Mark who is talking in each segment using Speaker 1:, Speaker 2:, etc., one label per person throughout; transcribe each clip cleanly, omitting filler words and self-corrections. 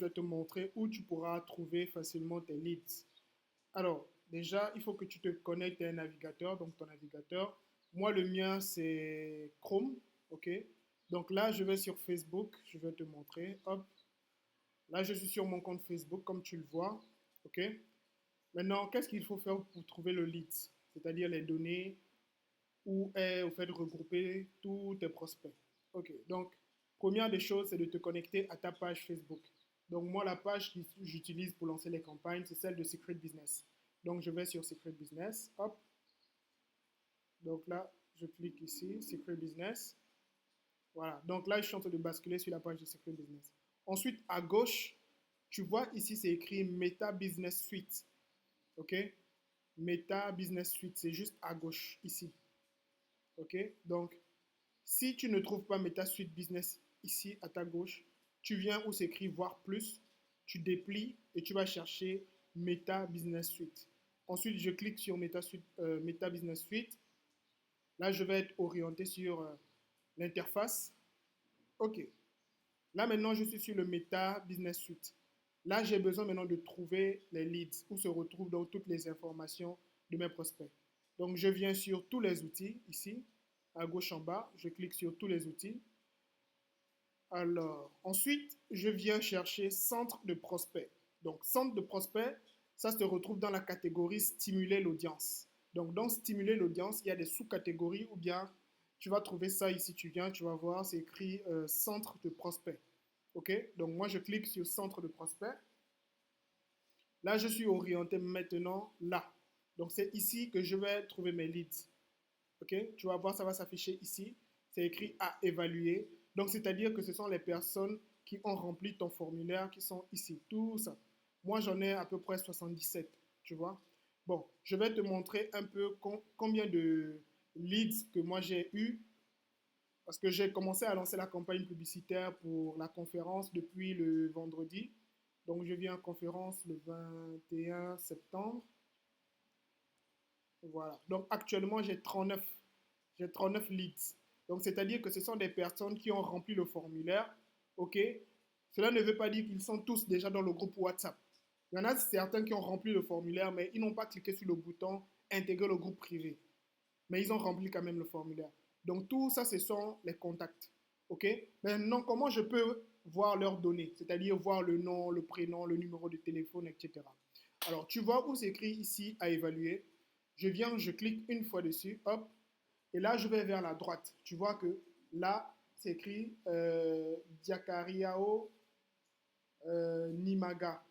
Speaker 1: je vais te montrer où tu pourras trouver facilement tes leads. Alors, déjà, il faut que tu te connectes à un navigateur, donc ton navigateur. Moi, le mien, c'est Chrome, ok? Donc là, je vais sur Facebook, je vais te montrer. Hop, là, je suis sur mon compte Facebook, comme tu le vois, ok? Maintenant, qu'est-ce qu'il faut faire pour trouver le lead? C'est-à-dire les données où est au fait regrouper tous tes prospects. Ok, donc première des choses, c'est de te connecter à ta page Facebook. Donc moi, la page que j'utilise pour lancer les campagnes, c'est celle de Secret Business. Donc je vais sur Secret Business, hop. Donc là, je clique ici, Secret Business. Voilà, donc là, je suis en train de basculer sur la page de Secret Business. Ensuite, à gauche, tu vois ici, c'est écrit Meta Business Suite. Ok, Meta Business Suite, c'est juste à gauche, ici. Ok, donc si tu ne trouves pas MetaSuite Business ici à ta gauche, tu viens où s'écrit voir plus, tu déplies et tu vas chercher Meta Business Suite. Ensuite, je clique sur Meta Business Suite. Là, je vais être orienté sur l'interface. OK. Là, maintenant, je suis sur le Meta Business Suite. Là, j'ai besoin maintenant de trouver les leads où se retrouvent donc toutes les informations de mes prospects. Donc, je viens sur tous les outils ici, à gauche en bas. Je clique sur tous les outils. Alors, ensuite, je viens chercher centre de prospect. Donc, centre de prospect, ça se retrouve dans la catégorie stimuler l'audience. Donc, dans stimuler l'audience, il y a des sous-catégories ou bien tu vas trouver ça ici, tu viens, tu vas voir, c'est écrit centre de prospect. OK? Donc, moi, je clique sur centre de prospect. Là, je suis orienté maintenant là. Donc, c'est ici que je vais trouver mes leads. OK? Tu vas voir, ça va s'afficher ici. C'est écrit à évaluer. Donc, c'est-à-dire que ce sont les personnes qui ont rempli ton formulaire qui sont ici. Tout ça. Moi, j'en ai à peu près 77. Tu vois? Bon, je vais te montrer un peu combien de leads que moi j'ai eu. Parce que j'ai commencé à lancer la campagne publicitaire pour la conférence depuis le vendredi. Donc, je viens en conférence le 21 septembre. Voilà. Donc actuellement, j'ai 39 leads. Donc c'est-à-dire que ce sont des personnes qui ont rempli le formulaire. OK? Cela ne veut pas dire qu'ils sont tous déjà dans le groupe WhatsApp. Il y en a certains qui ont rempli le formulaire, mais ils n'ont pas cliqué sur le bouton intégrer le groupe privé. Mais ils ont rempli quand même le formulaire. Donc tout ça, ce sont les contacts. OK? Maintenant, comment je peux voir leurs données? C'est-à-dire voir le nom, le prénom, le numéro de téléphone, etc. Alors, tu vois où c'est écrit ici à évaluer. Je viens, je clique une fois dessus, hop, et là, je vais vers la droite. Tu vois que là, c'est écrit Diakariao Nimaga.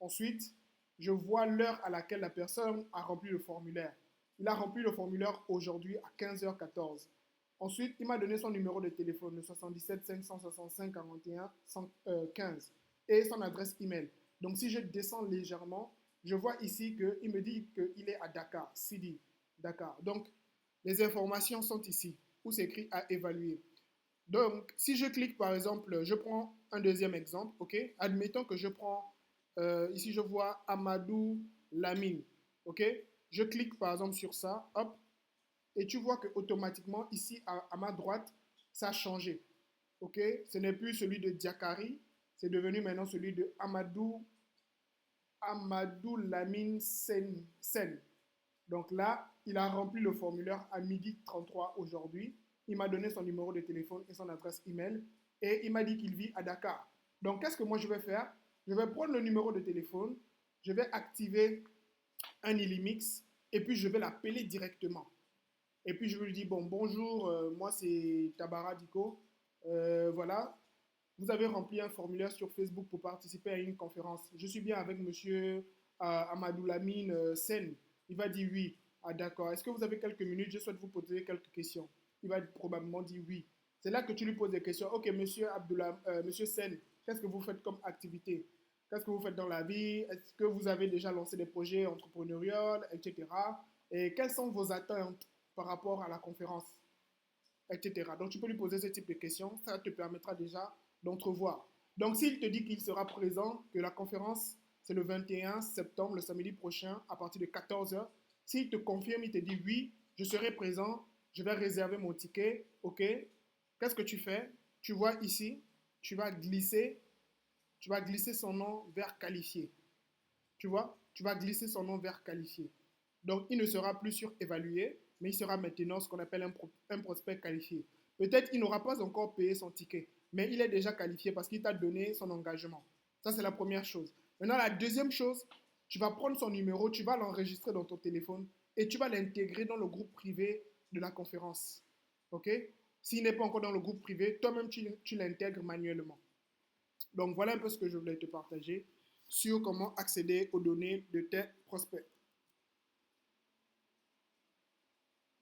Speaker 1: Ensuite, je vois l'heure à laquelle la personne a rempli le formulaire. Il a rempli le formulaire aujourd'hui à 15h14. Ensuite, il m'a donné son numéro de téléphone, le 77 565 41 15, et son adresse email. Donc, si je descends légèrement, je vois ici qu'il me dit qu'il est à Dakar, Sidi, Dakar. Donc, les informations sont ici, où c'est écrit à évaluer. Donc, si je clique par exemple, je prends un deuxième exemple, ok? Admettons que je prends, ici je vois Amadou Lamine, ok? Je clique par exemple sur ça, hop, et tu vois que automatiquement ici à ma droite, ça a changé, ok? Ce n'est plus celui de Diakari, c'est devenu maintenant celui de Amadou Lamine Sen. Donc là, il a rempli le formulaire à 12h33 aujourd'hui. Il m'a donné son numéro de téléphone et son adresse email. Et il m'a dit qu'il vit à Dakar. Donc, qu'est-ce que moi je vais faire? Je vais prendre le numéro de téléphone, je vais activer un Illimix et puis je vais l'appeler directement. Et puis je lui dis, bon, bonjour, moi c'est Tabara Diko. Voilà, vous avez rempli un formulaire sur Facebook pour participer à une conférence. Je suis bien avec monsieur Amadou Lamine Sen. Il va dire oui. Ah d'accord. Est-ce que vous avez quelques minutes? Je souhaite vous poser quelques questions. Il va probablement dire oui. C'est là que tu lui poses des questions. Ok, monsieur monsieur Sen, qu'est-ce que vous faites comme activité? Qu'est-ce que vous faites dans la vie? Est-ce que vous avez déjà lancé des projets entrepreneuriaux, etc. Et quelles sont vos attentes par rapport à la conférence, etc. Donc tu peux lui poser ce type de questions. Ça te permettra déjà d'entrevoir. Donc s'il te dit qu'il sera présent, que la conférence, c'est le 21 septembre, le samedi prochain, à partir de 14h, s'il te confirme, il te dit oui, je serai présent, je vais réserver mon ticket, ok, qu'est-ce que tu fais? Tu vois ici, tu vas glisser Tu vas glisser son nom vers qualifié. Tu vois, tu vas glisser son nom vers qualifié. Donc, il ne sera plus sur évalué, mais il sera maintenant ce qu'on appelle un prospect qualifié. Peut-être il n'aura pas encore payé son ticket, mais il est déjà qualifié parce qu'il t'a donné son engagement. Ça, c'est la première chose. Maintenant, la deuxième chose, tu vas prendre son numéro, tu vas l'enregistrer dans ton téléphone et tu vas l'intégrer dans le groupe privé de la conférence. OK? S'il n'est pas encore dans le groupe privé, toi-même, tu l'intègres manuellement. Donc, voilà un peu ce que je voulais te partager sur comment accéder aux données de tes prospects.